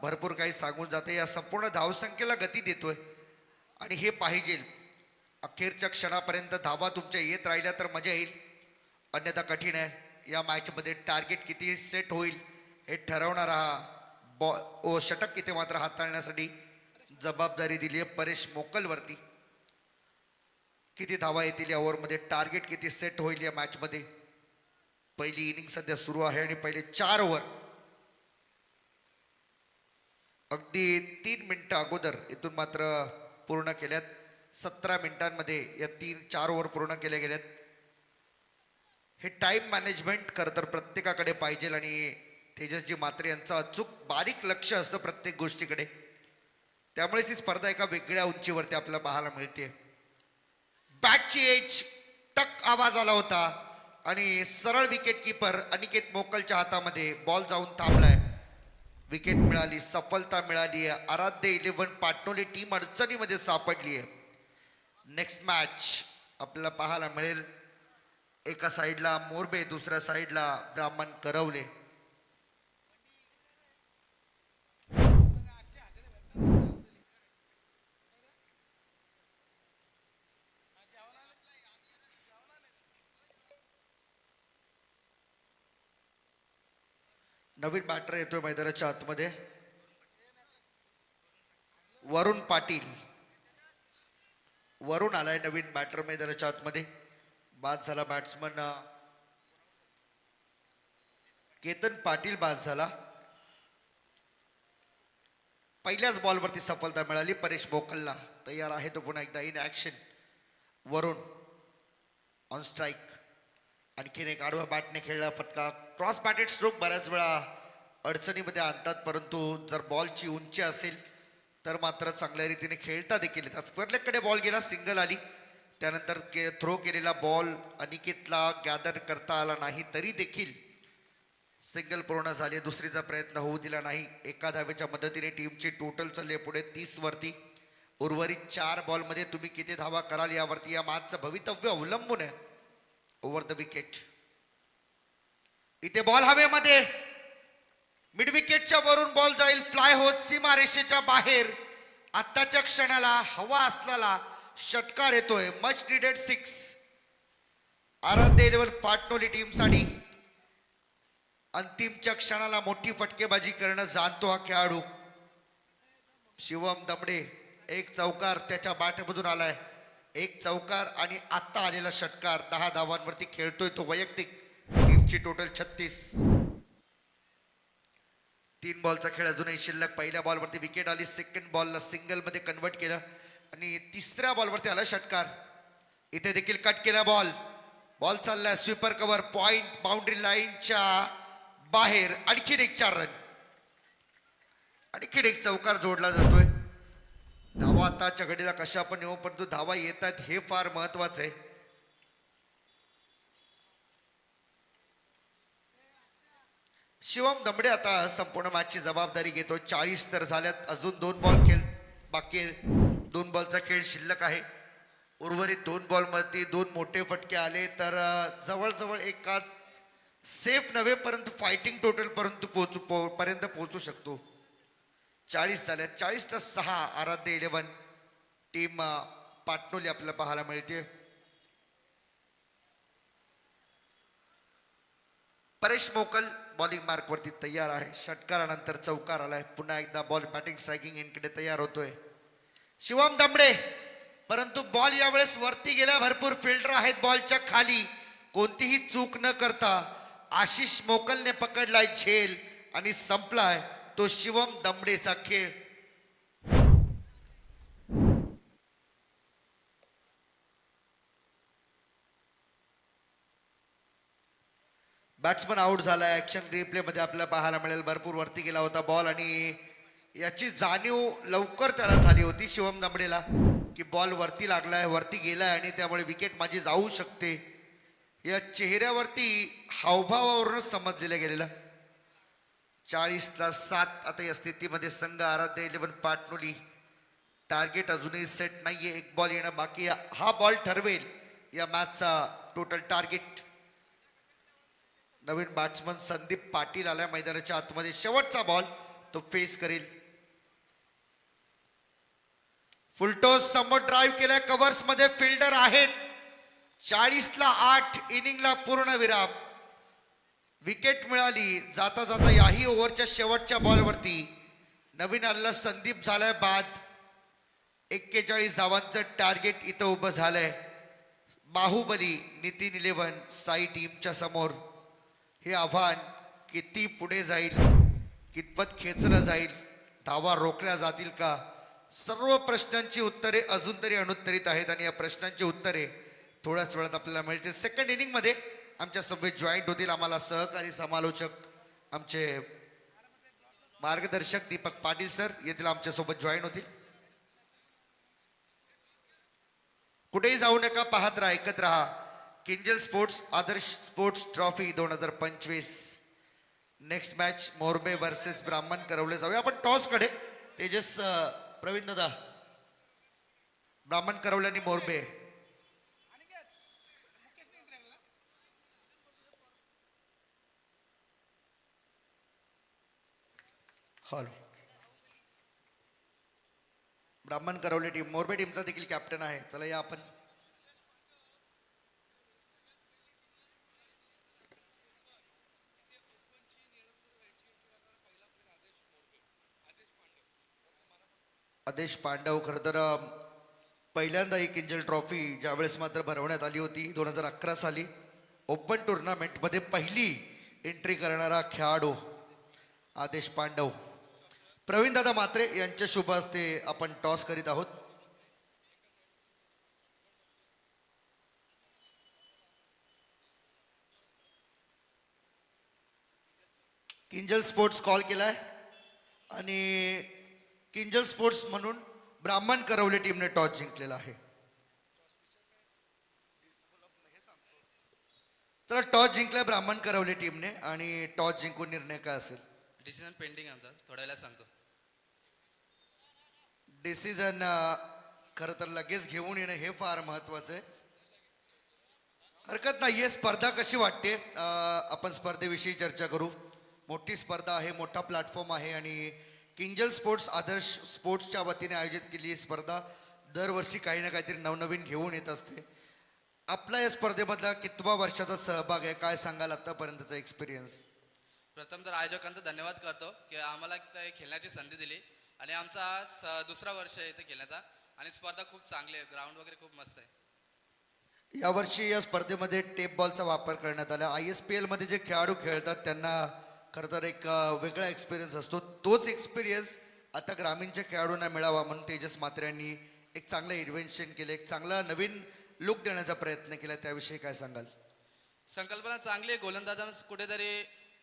भरपूर काही सांगून जाते. या संपूर्ण धावसंख्येला गती देतोय आणि हे पाहिजे. अखेरच्या क्षणापर्यंत धावा तुमच्या येत राहिल्या तर मजा येईल. अन्यथा कठीण आहे. या मॅचमध्ये टार्गेट किती सेट होईल हे ठरवणारा हा षटक इथे मात्र हाताळण्यासाठी जबाबदारी दिली आहे परेश मोकलवरती. किती धावा येतील या ओव्हरमध्ये, टार्गेट किती सेट होईल या मॅचमध्ये. पहिली इनिंग सध्या सुरू आहे आणि पहिले 4 ओव्हर अगदी 3 मिनिटं अगोदर इथून मात्र पूर्ण केल्यात. 17 मिनिटांमध्ये या 4 ओव्हर पूर्ण केल्या गेल्यात. हे टाइम मॅनेजमेंट खरं तर प्रत्येकाकडे पाहिजे आणि तेजसजी म्हात्रे यांचं अचूक बारीक लक्ष असतं प्रत्येक गोष्टीकडे. त्यामुळेच ही स्पर्धा एका वेगळ्या उंचीवरती आपल्याला पाहायला मिळते. बॅटची एज टक आवाज आला होता आणि सरळ विकेट किपर अनिकेत मोकलच्या हातामध्ये बॉल जाऊन थांबलाय. विकेट मिळाली. सफलता मिळाली आहे. आराध्य 11 पाटणोली टीम अडचणीमध्ये सापडली आहे. नेक्स्ट मॅच आपल्याला पाहायला मिळेल. एका साईडला मोरबे, दुसऱ्या साईडला ब्राह्मण करवले. नवीन बॅटर येतोय मैदानाच्या आतमध्ये, वरुण पाटील. वरुण आलाय नवीन बॅटर मैदानाच्या आतमध्ये. बाद झाला बॅट्समन केतन पाटील बाद झाला. पहिल्याच बॉलवरती सफलता मिळाली परेश मोकलला. तयार आहे तो पुन्हा एकदा in action. Varun on strike. आणखीन एक आडवा बॅटने खेळला फटका. क्रॉस बॅटेड स्ट्रोक बऱ्याच वेळा अडचणीमध्ये आणतात, परंतु जर बॉलची उंची असेल तर मात्र चांगल्या रीतीने खेळता देखील येतात. स्क्वेअर लेगकडे बॉल गेला, सिंगल आली. त्यानंतर थ्रो केलेला बॉल अनिकेतला गॅदर करता आला नाही, तरी देखील सिंगल पूर्ण झाली. दुसरीचा प्रयत्न होऊ दिला नाही. एका धावेच्या मदतीने टीमची टोटल चालली पुढे 30 वरती. उर्वरित 4 बॉलमध्ये तुम्ही किती धावा कराल यावरती या मॅचचं भवितव्य अवलंबून आहे. Over the wicket. इथे बॉल हवेमध्ये, मिड विकेटच्या वरून बॉल जाईल, फ्लाय होत सीमारेषेच्या बाहेर. आत्ताच्या क्षणाला हवा असलेला षटकार येतोय. Much needed 6. आराध्य 11 पाटणोली टीमसाठी अंतिमच्या क्षणाला मोठी फटकेबाजी करणं जाणतो हा खेळाडू शिवम दमडे. एक चौकार त्याच्या बॅटमधून आलाय. एक चौकार आणि आत्ता आलेला षटकार. 10 धावांवरती खेळतोय तो वैयक्तिक. टीमची टोटल 36. 3 बॉलचा खेळ अजूनही शिल्लक. पहिल्या बॉलवरती विकेट आली, सेकंड बॉलला सिंगल मध्ये कन्वर्ट केलं आणि तिसऱ्या बॉलवरती आला षटकार. इथे देखील कट केला बॉल. बॉल चाललाय स्वीपर कव्हर, पॉइंट बाउंड्री लाईनच्या बाहेर. आणखीन एक 4 रन. आणखीन एक चौकार जोडला जातोय. धावा आताच्या घडीला कशा पण येऊ, परंतु धावा येत आहेत हे फार महत्वाचं आहे. शिवम दमडे आता संपूर्ण मॅचची जबाबदारी घेतो. 40 तर झाल्यात. अजून 2 बॉल खेळ बाकी. 2 बॉलचा खेळ शिल्लक आहे. उर्वरित 2 बॉलमध्ये 2 मोठे फटके आले तर जवळजवळ एका सेफ नव्हे परंतु फायटिंग टोटल पर्यंत पोहोचू शकतो. 40 झाल्या. 40-6 आराध्य 11 टीम पाटणोली आपल्याला पाहायला मिळते. परेश मोकल बॉलिंग मार्कवरती तयार आहे. षटकारानंतर चौकार आलाय. पुन्हा एकदा बॉल बॅटिंग स्ट्रायकिंग एंडकडे तयार होतोय शिवम दमडे, परंतु बॉल यावेळेस वरती गेला. भरपूर फिल्डर आहेत बॉलच्या खाली. कोणतीही चूक न करता आशिष मोकलने पकडलाय झेल आणि संपलाय तो शिवम दमडेचा खेळ. बॅट्समन आउट झालाय. ऍक्शन रिप्ले मध्ये आपल्याला पाहायला मिळेल. भरपूर वरती गेला होता बॉल आणि याची जाणीव लवकर त्याला झाली होती शिवम दमडेला की बॉल वरती लागलाय, वरती गेलाय आणि त्यामुळे विकेट माझी जाऊ शकते. या चेहऱ्यावरती हावभावावरूनच समजलेलं गेलेलं. 40-7 आता या स्थितीमध्ये संघ आराध्य 11 पाटणोली. टार्गेट अजूनही सेट नाहीये. 1 बॉल येणं बाकी. हा बॉल ठरवेल या मॅचचा टोटल टार्गेट. नवीन बॅट्समन संदीप पाटील आलाय मैदानाच्या आतमध्ये. शेवटचा बॉल तो फेस करेल. फुलटॉस समोर ड्राईव्ह केलाय. कव्हर्स मध्ये फिल्डर आहेत. 40-8 इनिंगला पूर्ण विराम. विकेट मिळाली. जाता जाता याही ओव्हरच्या शेवटच्या बॉलवरती नवीन आलेला संदीप झालाय बाद. 41 धावांचं टार्गेट इथं उभं झालंय. बाहुबली नितीन 11 साई टीमच्या समोर. हे आव्हान किती पुढे जाईल, कितपत खेचलं जाईल, धावा रोखल्या जातील का, सर्व प्रश्नांची उत्तरे अजून तरी अनुत्तरित आहेत आणि या प्रश्नांची उत्तरे थोड्याच वेळात आपल्याला मिळतील. सेकंड इनिंग मध्ये आमच्या सोबत जॉईंट होतील. आम्हाला सहकारी समालोचक आमचे मार्गदर्शक दीपक पाटील सर येथील आमच्या सोबत जॉईन होतील. कुठेही जाऊ नका, पाहत राहा, ऐकत राहा. Kinjal sports Adarsh sports trophy 2025. Next match Morbe versus Brahman Karavale. जाऊया आपण टॉस कडे. तेजस प्रवीण दादा, ब्राह्मण करवले आणि मोरबे. हॅलो. ब्राह्मण करवले टीम मोरबे टीमचा देखील कॅप्टन आहे. चला या आपण. आदेश पांडव. खरं तर पहिल्यांदा ही किंजल ट्रॉफी ज्यावेळेस मात्र भरवण्यात आली होती 2011 साली ओपन टुर्नामेंटमध्ये पहिली एंट्री करणारा खेळाडू आदेश पांडव. प्रवीणदादा म्हात्रे यांच्या शुभ हस्ते आपण टॉस करीत आहोत. किंजल स्पोर्ट्स कॉल केलाय आणि किंजल स्पोर्ट्स म्हणून ब्राह्मण करवले टीमने टॉस जिंकलेला आहे. चला टॉस जिंकलाय ब्राह्मण करवले टीमने आणि टॉस जिंकून निर्णय काय असेल? डिसिजन पेंडिंग आमचा, थोड्या वेळात सांगतो. डिसिजन खरं तर लगेच घेऊन येणं हे फार महत्वाचं आहे. हरकत नाहीये. स्पर्धा कशी वाटते? आपण स्पर्धेविषयी चर्चा करू. मोठी स्पर्धा आहे, मोठा प्लॅटफॉर्म आहे आणि किंजल स्पोर्ट्स आदर्श स्पोर्ट्सच्या वतीने आयोजित केलेली ही स्पर्धा दरवर्षी काही ना काहीतरी नवनवीन घेऊन येत असते. आपला या स्पर्धेमधला कितवा वर्षाचा सहभाग आहे? काय सांगाल आतापर्यंतचा एक्सपिरियन्स? प्रथम तर आयोजकांचा धन्यवाद करतो की आम्हाला इथं खेळण्याची संधी दिली आणि आमचा दुसरा वर्ष आहे इथे खेळण्याचा आणि स्पर्धा खूप चांगली आहे, ग्राउंड वगैरे खूप मस्त आहे. यावर्षी या स्पर्धेमध्ये टेप बॉलचा वापर करण्यात आला. ISPL मध्ये जे खेळाडू खेळतात त्यांना खरं तर एक वेगळा एक्सपिरियन्स असतो. तोच एक्सपिरियन्स आता ग्रामीणच्या खेळाडूंना मिळावा म्हणून तेजस म्हात्रे यांनी एक चांगलं इन्व्हेन्शन केलं, एक चांगला नवीन लुक देण्याचा प्रयत्न केला. त्याविषयी काय सांगाल? संकल्पना चांगली आहे, गोलंदाजांना कुठेतरी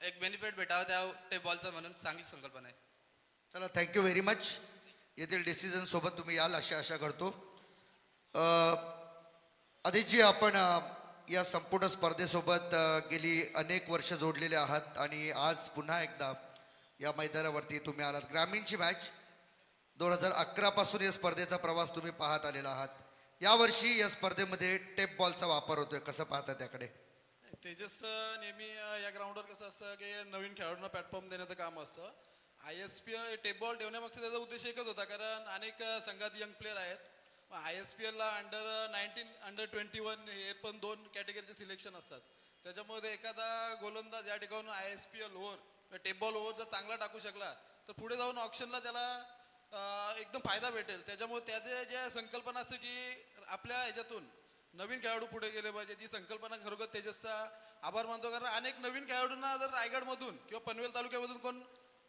एक बेनिफिट भेटावं त्या टेप बॉलचं म्हणून चांगली संकल्पना आहे. चला थँक्यू व्हेरी मच. येथील डिसिजन सोबत तुम्ही याल अशी आशा करतो. आदिजी, आपण या संपूर्ण स्पर्धेसोबत गेली अनेक वर्ष जोडलेले आहात आणि आज पुन्हा एकदा या मैदानावरती तुम्ही आलात. ग्रामीणची मॅच 2011 पासून या स्पर्धेचा प्रवास तुम्ही पाहत आलेला आहात. यावर्षी या स्पर्धेमध्ये टेप बॉलचा वापर होतोय, कसं पाहता त्याकडे? तेजस नेहमी या ग्राउंडवर कसं असतं की नवीन खेळाडूंना प्लॅटफॉर्म देण्याचं काम असतं. ISPL टेबल ठेवण्यामागचा त्याचा उद्देश एकच होता, कारण अनेक संघात यंग प्लेअर आहेत. ISPL ला अंडर 19 अंडर 21 हे पण 2 कॅटेगरीचे सिलेक्शन असतात. त्याच्यामध्ये एखादा गोलंदाज या ठिकाणी ISPL ओव्हर टेबल ओव्हर जर चांगला टाकू शकला तर पुढे जाऊन ऑप्शनला त्याला एकदम फायदा भेटेल. त्याच्यामुळे त्याचे जे संकल्पना असते की आपल्या ह्याच्यातून नवीन खेळाडू पुढे गेले पाहिजे, ती संकल्पना खरोखर तेजसचा आभार मानतो. कारण अनेक नवीन खेळाडूंना जर रायगडमधून किंवा पनवेल तालुक्यामधून कोण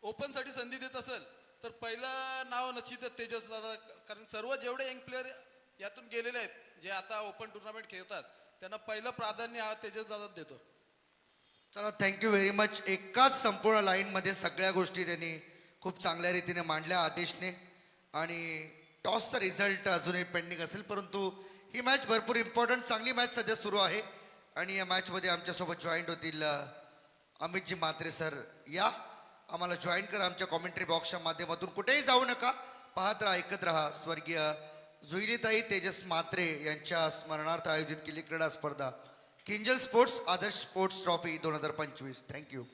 ओपनसाठी संधी देत असेल तर पहिलं नाव निश्चितच तेजस दादा. कारण सर्व जेवढे यंग प्लेअर यातून गेलेले आहेत जे आता ओपन टुर्नामेंट खेळतात त्यांना पहिलं प्राधान्य हा तेजस दादाच देतो. चला थँक्यू व्हेरी मच. एकाच संपूर्ण लाईनमध्ये सगळ्या गोष्टी त्यांनी खूप चांगल्या रीतीने मांडल्या आदेशने. आणि टॉसचा रिझल्ट अजूनही पेंडिंग असेल, परंतु ही मॅच भरपूर इम्पॉर्टंट चांगली मॅच सध्या सुरू आहे आणि या मॅचमध्ये आमच्यासोबत जॉईंट होतील अमितजी म्हात्रे सर. या आम्हाला जॉईन करा आमच्या कॉमेंट्री बॉक्सच्या माध्यमातून. कुठेही जाऊ नका, पाहत राहा, ऐकत राहा. स्वर्गीय जुईलीताई तेजस म्हात्रे यांच्या स्मरणार्थ आयोजित केली क्रीडा स्पर्धा Kinjal sports Adarsh sports trophy 2025. Thank you.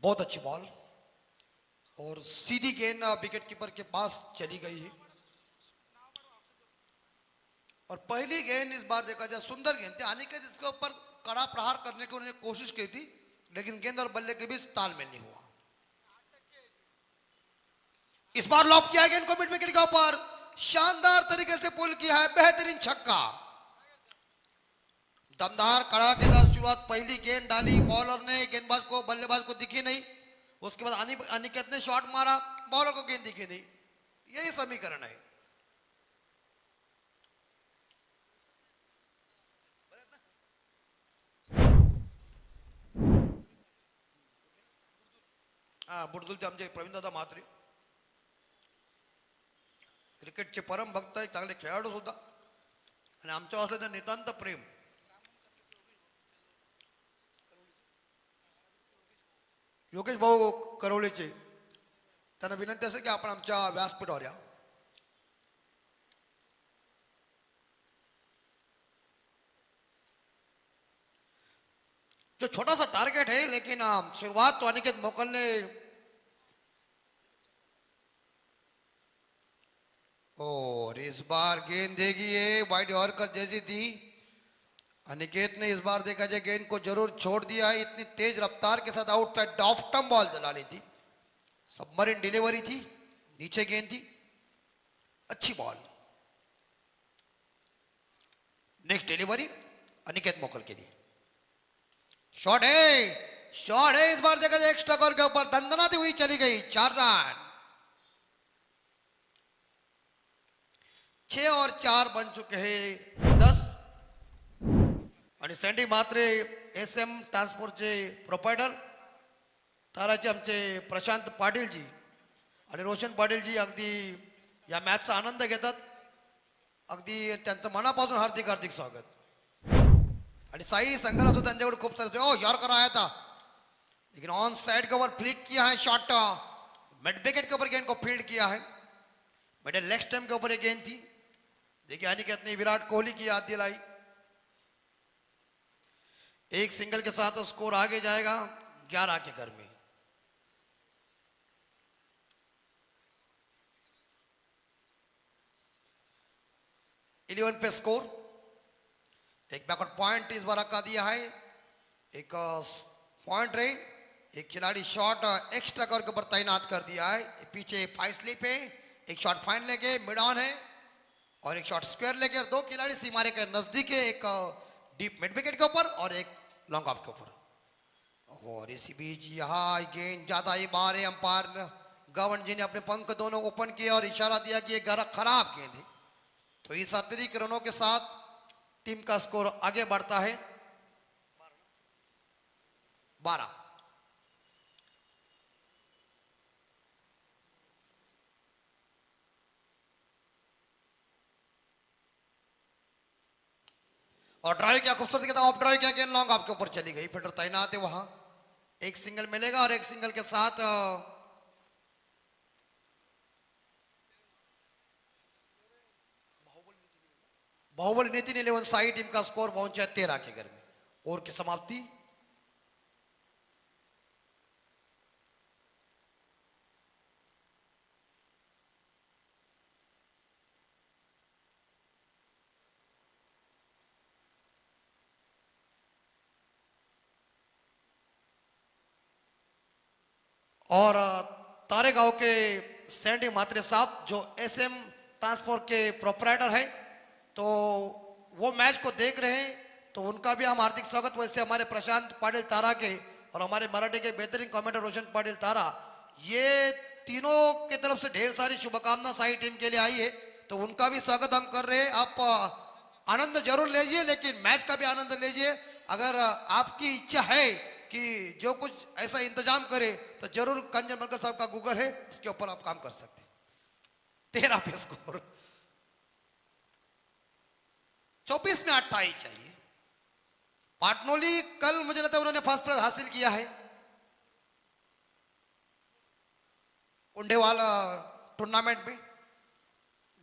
बहुत अच्छी बॉल और सीधी गेंद विकेट कीपर के पास चली गई है. और पहली गेंद इस बार देखा जाए सुंदर गेंद थी. अनिकेत इसके ऊपर कड़ा प्रहार करने की उन्होंने कोशिश की थी, लेकिन गेंद और बल्ले के बीच तालमेल नहीं हुआ. इस बार लॉप किया गेंद को मिड विकेट के ऊपर, शानदार तरीके से पुल किया है, बेहतरीन छक्का। दमदार कड़ाकेदार शुरुआत, पहली गेंद डाली बॉलर ने, गेंदबाज को बल्लेबाज को दिखी नहीं, उसके बाद अनिकेत ने शॉट मारा, बॉलर को गेंद दिखी नहीं। यही समीकरण है। बुडदुलचे आमचे प्रवीणदादा म्हात्रे क्रिकेटचे परम भक्त आहे, चांगले खेळाडू सुद्धा, आणि आमच्या असलेलं नितांत प्रेम। योगेश भाऊ करवळेचे, त्यांना विनंती असेल की आपण आमच्या व्यासपीठावर या। जो छोटा सा टारगेट है, लेकिन शुरुआत तो अनिकेत मोकल ने, और इस बार गेंद देगी है वाइड यॉर्कर जैसी थी। अनिकेत ने इस बार देखा जाए गेंद को जरूर छोड़ दिया है, इतनी तेज रफ्तार के साथ आउटसाइड ऑफ स्टंप बॉल डाली थी, सबमरीन डिलीवरी थी, नीचे गेंद थी, अच्छी बॉल। नेक्स्ट डिलीवरी अनिकेत मोकल के लिए, शॉट है, शॉट है, इस बार देखा जाए एक्स्ट्रा कवर के ऊपर दंदनाती हुई चली गई, 4 रन। 6 और 4 बन चुके हैं 10। आणि सँडी म्हात्रे SM ट्रान्सपोर्टचे प्रोपायटर, ताराचे आमचे प्रशांत पाटीलजी आणि रोशन पाटीलजी अगदी या मॅचचा आनंद घेतात, अगदी त्यांचं मनापासून हार्दिक हार्दिक स्वागत। आणि साई संघाला सुद्धा त्यांच्याकडे खूप सारे, ओ यॉर्कर आया था, लेकिन ऑन साइड के ऊपर फ्लिक किया है, शॉट मिड विकेट के ऊपर गेंद को फील्ड किया है, मिडिल लेग स्टंप के ऊपर एक गेंद थी। देखिए अनिकेत ने विराट कोहली की याद दिलाई, एक सिंगल के साथ स्कोर आगे जाएगा 11 के घर में। इलेवन पे स्कोर, एक बैकवर्ड पॉइंट इस बार रखा दिया है, एक पॉइंट रहे, एक खिलाड़ी शॉट एक्स्ट्रा कवर के ऊपर तैनात कर दिया है, पीछे 5 स्लिप है, एक शॉट फाइन लेके मिड ऑन है और एक शॉट स्क्वायर लेके, 2 खिलाड़ी सीमारे के नजदीक है, एक डीप मिड विकेट के ऊपर और एक लॉन्ग ऑफ के ऊपर। और इसी बीच यहाँ गेंद ज्यादा ही बाहर है, अंपायर गवन जी ने अपने पंख दोनों ओपन किए और इशारा दिया कि ये खराब गेंद है। तो इस अतिरिक्त रनों के साथ टीम का स्कोर आगे बढ़ता है 12। और ड्राइव क्या खूबसूरत किया, ऑफ ड्राइव क्या गेंद लॉन्ग ऑफ के ऊपर चली गई, फील्डर तैनात है वहां, एक सिंगल मिलेगा और एक सिंगल के साथ बाहुबली नितिन 11 साई टीम का स्कोर पहुंचा 13 के घर में। ओवर की समाप्ति। और तारेगांव के सैंडी म्हात्रे साहब जो SM ट्रांसपोर्ट के प्रोपराइटर है, तो वो मैच को देख रहे हैं, तो उनका भी हम हार्दिक स्वागत। वैसे हमारे प्रशांत पाटिल तारा के और हमारे मराठी के बेहतरीन कमेंटर रोशन पाटिल तारा, ये तीनों की तरफ से ढेर सारी शुभकामना साई टीम के लिए आई है, तो उनका भी स्वागत हम कर रहे हैं। आप आनंद जरूर लीजिए, लेकिन मैच का भी आनंद लीजिए। अगर आपकी इच्छा है कि जो कुछ ऐसा इंतजाम करे, तो जरूर कंजन बनकर साहब का गूगल है, उसके ऊपर आप काम कर सकते हैं। 13 पे स्कोर, 24 में 28 चाहिए। पाटनोली कल मुझे लगता है उन्होंने फर्स्ट प्राइज हासिल किया है उंडेवाल टूर्नामेंट में,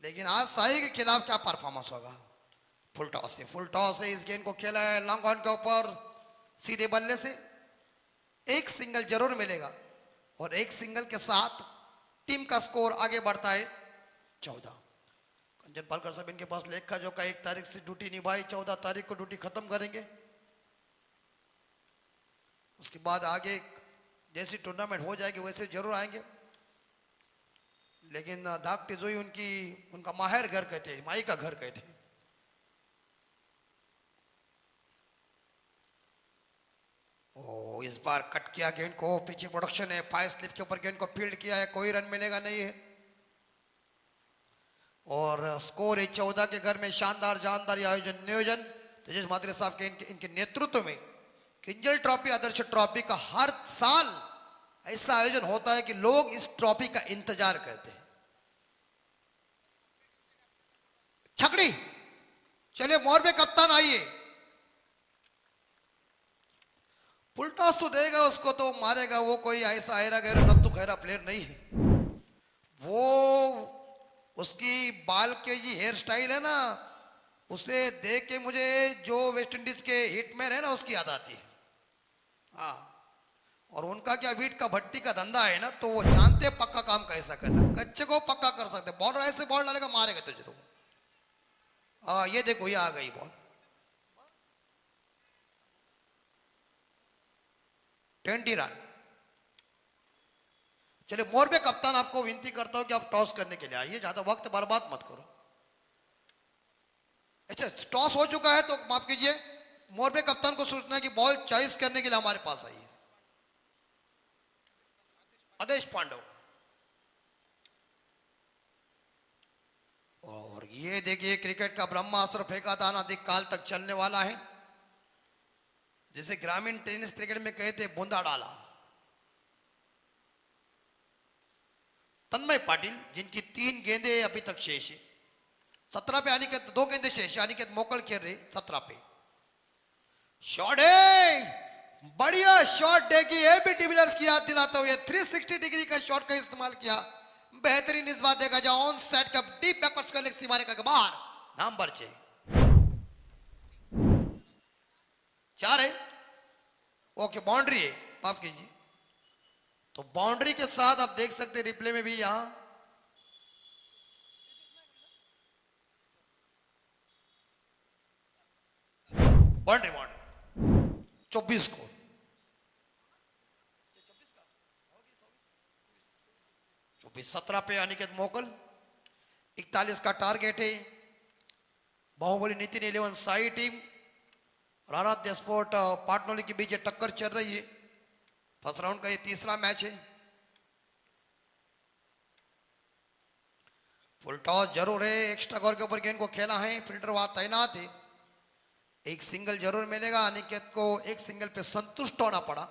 लेकिन आज साई के खिलाफ क्या परफॉर्मेंस होगा। फुल टॉस है, फुल टॉस है, इस गेंद को खेला है लॉन्ग ऑन के ऊपर सीधे बल्ले से, एक सिंगल जरूर मिलेगा और एक सिंगल के साथ टीम का स्कोर आगे बढ़ता है 14। कंचन पालकर साहब इनके पास लेखा जो का 1 तारीख से ड्यूटी निभाई, 14 तारीख को ड्यूटी खत्म करेंगे। उसके बाद आगे जैसी टूर्नामेंट हो जाएगी वैसे जरूर आएंगे। लेकिन धाक टिजोई उनका माहिर घर कहते, माई का घर कहते। ओ इस बार कट किया गेंद को, पीछे प्रोडक्शन है, 5 स्लिप के ऊपर गेंद को फील्ड किया है, कोई रन मिलेगा नहीं है। और स्कोर है 14 के घर में। शानदार जानदार आयोजन नियोजन तेजस मात्रे साहब के इनके नेतृत्व में किंजल ट्रॉफी आदर्श ट्रॉफी का हर साल ऐसा आयोजन होता है कि लोग इस ट्रॉफी का इंतजार करते हैं। छकड़ी चलिए, मोरबे कप्तान आइए। पुलटॉस तो देगा उसको, तो मारेगा वो, कोई ऐसा हैरा गैरा नत्थु खैरा प्लेयर नहीं है वो। उसकी बाल के जी हेयर स्टाइल है ना, उसे देख के मुझे जो वेस्ट इंडीज के हिटमैन है ना उसकी याद आती है। हाँ, और उनका क्या वीट का भट्टी का धंधा है ना, तो वो जानते पक्का काम कैसा करना, कच्चे को पक्का कर सकते। बॉलर ऐसे बॉल डालेगा मारेगा तुझे तो। हाँ ये देखो, ये आ गई बॉल, 20 रन। चलिए मोरबे कप्तान, आपको विनती करता हूं कि आप टॉस करने के लिए आइए, ज्यादा वक्त बर्बाद मत करो। अच्छा टॉस हो चुका है तो माफ कीजिए, मोरबे कप्तान को सूचना कि बॉल चॉइस करने के लिए हमारे पास आइए। आदेश पांडव। और ये देखिए क्रिकेट का ब्रह्मास्त्र फेंका दाना अधिक काल तक चलने वाला है, जिसे ग्रामीण टेनिस क्रिकेट में कहते बूंदा डाला। तन्मय पाटिल जिनकी 3 गेंदे अभी तक शेष है, 17 पे अनिकेत 2 गेंदे शेष है, अनिकेत मोकल खेल रहे 17 पे। शॉट है, बढ़िया शॉट देगी एबी डिविलियर्स की याद दिलाते हुए, 360 डिग्री का शॉट का इस्तेमाल किया, बेहतरीन इस बात देखा जाए। ऑन सेट का डीप बैकवर्ड्स का लेग सीमा रेखा के बाहर, नंबर 6 4 है। ओके बाउंड्री है, माफ कीजिए। तो बाउंड्री के साथ आप देख सकते हैं रिप्ले में भी, यहां बाउंड्री 24 को 17 पे अनिकेत मोकल, 41 का टारगेट है। बाहुबली नितिन 11 साई टीम और आराध्य स्पोर्ट पाटनोली के बीच टक्कर चल रही है। फर्स्ट राउंड का ये तीसरा मैच है। फुल टॉस जरूर है, एक्स्ट्रा कवर के ऊपर गेंद को खेला है, फील्डर वहां तैनात है। एक सिंगल जरूर मिलेगा, अनिकेत को एक सिंगल पे संतुष्ट होना पड़ा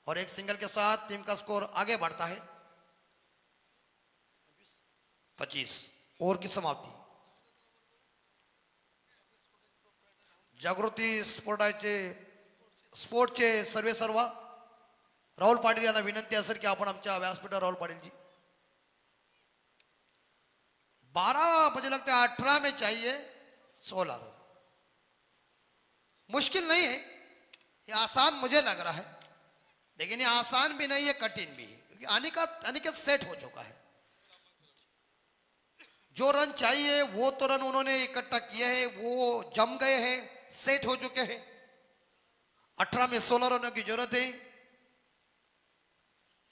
और एक सिंगल के साथ टीम का स्कोर आगे बढ़ता है। 25 ओवर की समाप्ति। जागृती स्पोर्टचे सर्वे सर्वा राहुल पाटील यांना विनंती असेल की आपण आमच्या व्यासपीठावर राहुल पाटील जी 12 मुझे लगता है 18 में चाहिए 16 रन। मुश्किल नहीं है, ये आसान मुझे लग रहा है, लेकिन ये आसान भी नहीं है कठिन भी है, क्योंकि अनिकेत सेट हो चुका है। जो रन चाहिए वो तो रन उन्होंने इकट्ठा किए हैं, वो जम गए हैं, सेट हो चुके हैं। 18 में 16 रनों की जरूरत है।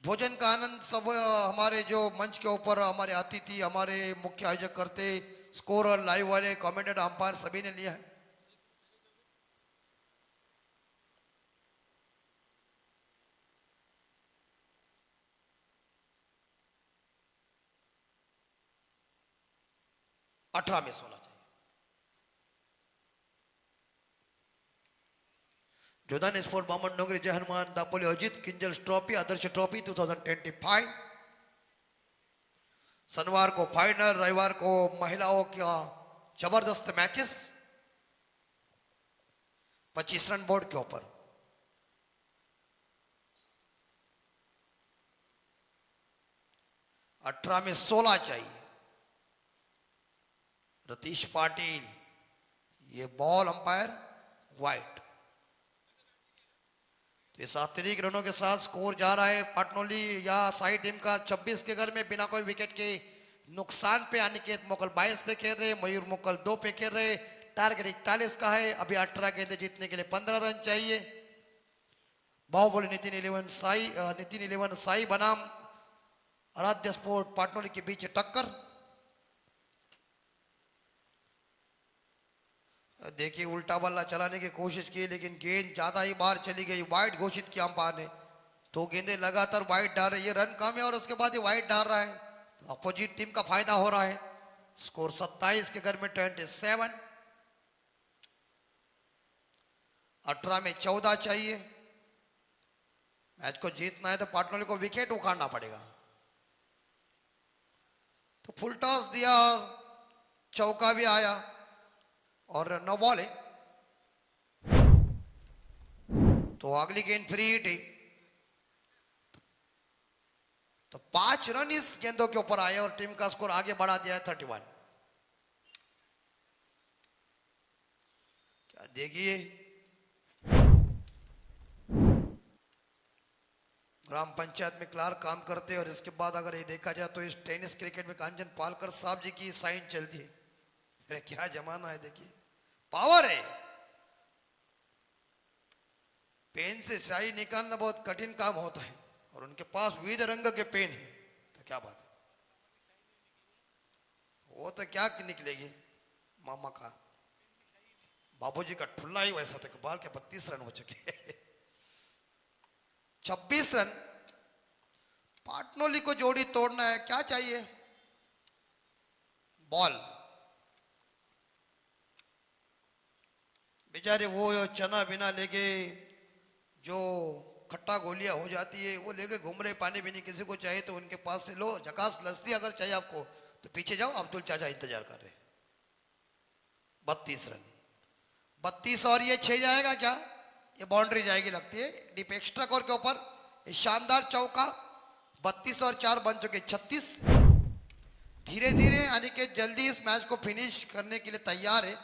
भोजन का आनंद सब हमारे जो मंच के ऊपर हमारे अतिथि, हमारे मुख्य आयोजक करते, स्कोरर, लाइव वाले, कमेंटेटर, अंपायर सभी ने लिया है। अठारह में 16 चाहिए। जोधान स्पोर्ट बामन नगरी जय हनुमान दापोली अजित किंजल ट्रॉफी आदर्श ट्रॉफी 2025 शनिवार को फाइनल, रविवार को महिलाओं का जबरदस्त मैचेस 25 रन बोर्ड के ऊपर। अठारह में 16 चाहिए। रतीश पाटिल, ये बॉल अंपायर वाइट। तो इस अतिरिक्त रनों के साथ स्कोर जा रहा है पाटनोली या साई टीम का 26 के घर में बिना कोई विकेट के नुकसान पे। अनिकेत मोकल 22 पे खेल रहे, मयूर मोकल 2 पे खेल रहे। टारगेट 41 का है। अभी 18 गेंदे जीतने के लिए 15 रन चाहिए। बाहुबली नितिन 11 साई बनाम आराध्य स्पोर्ट पाटनोली के बीच टक्कर। देखिए उल्टा बल्ला चलाने की कोशिश की लेकिन गेंद ज्यादा ही बाहर चली गई, वाइड घोषित किया अंपायर ने। तो गेंदें लगातार वाइड डाल रही है, रन कम है और उसके बाद ये वाइड डाल रहा है, तो अपोजिट टीम का फायदा हो रहा है। स्कोर 27 के घर में 27। 18 में 14 चाहिए। मैच को जीतना है तो पाटनोली को विकेट उखाड़ना पड़ेगा। तो फुल टॉस दिया और चौका भी आया और नो बॉल है। तो अगली गेंद फ्री हिट है। तो 5 रन इस गेंदों के ऊपर आए और टीम का स्कोर आगे बढ़ा दिया है 31। क्या देखिए ग्राम पंचायत में क्लार्क काम करते हैं और इसके बाद अगर ये देखा जाए तो इस टेनिस क्रिकेट में कांचन पालकर साहब जी की साइन चलती है। अरे क्या जमाना है, देखिए पावर है। पेन से स्याही निकालना बहुत कठिन काम होता है और उनके पास विविध रंग के पेन है, तो क्या बात है। वो तो क्या निकलेगी, मामा का बाबूजी का ठुल्ला ही वैसा था। बाल के 32 रन हो चुके 26 रन। पाटनोली को जोड़ी तोड़ना है, क्या चाहिए, बॉल। बेचारे वो चना बिना लेके जो खट्टा गोलियां हो जाती है वो लेके घूम रहे, पानी भी नहीं। किसी को चाहिए तो उनके पास से लो, झकास लस्सी अगर चाहिए आपको तो पीछे जाओ, अब्दुल चाचा इंतजार कर रहे। 32 रन, 32 और ये 6 जाएगा क्या, ये बाउंड्री जाएगी लगती है डीप एक्स्ट्रा कोर के ऊपर। ये शानदार चौका, 32 और 4 बन चुके 36। धीरे धीरे अनिकेत जल्दी इस मैच को फिनिश करने के लिए तैयार है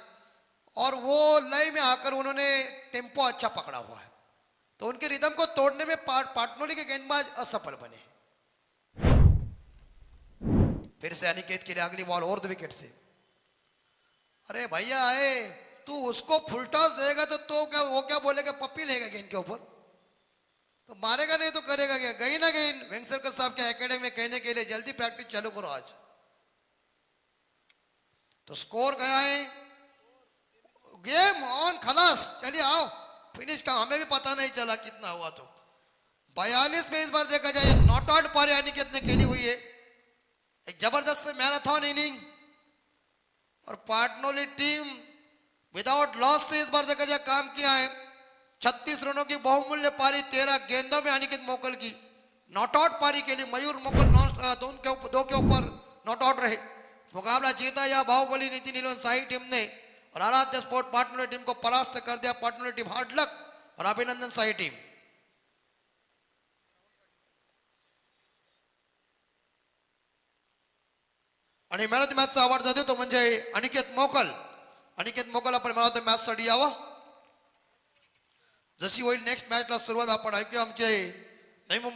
और वो लय में आकर उन्होंने टेम्पो अच्छा पकड़ा हुआ है, तो उनके रिदम को तोड़ने में पाटनोली के गेंदबाज असफल बने। फिर से अनिकेत के लिए अगली बॉल और 2 विकेट से। अरे भैया आए, तू उसको फुल टॉस देगा तो क्या वो क्या बोलेगा, पप्पी लेगा गेंद के ऊपर, तो मारेगा नहीं तो करेगा क्या। गई ना गेंद। वेंकसरकर साहब के एकेडमी में कहने के लिए जल्दी प्रैक्टिस चालू करो आज। तो स्कोर गया है, गेम ऑन, खलास, चलिए आओ फिनिश का। हमें भी पता नहीं चला कितना हुआ। तो 42 में इस बार देखा जाए नॉट आउट पारी अनिकेत ने खेली हुई है, एक जबरदस्त मैराथन इनिंग। और पाटनोली टीम विदाउट लॉस से इस बार देखा जाए काम किया है। 36 रनों की बहुमूल्य पारी 13 गेंदों में अनिकेत मोकल की नॉट आउट पारी के लिए मयूर मोकल 2 के ऊपर नॉट आउट रहे। मुकाबला जीता या बाहुबली नीति नीलोन शाही टीम ने और आराध्य स्पोर्ट पाटनोली टीम को परास्त कर दिया। पाटनोली टीम हार्ड लक और अभिनंदन शाही टीम। आणि मॅन ऑफ द मॅचचा अवॉर्ड जाते तो म्हणजे अनिकेत मोकल। अनिकेत मोकल आपण मॅन ऑफ द मॅच साठी यावं। जशी होईल नेक्स्ट मॅचला सुरुवात आपण ऐकूया आमचे नवी मुंबई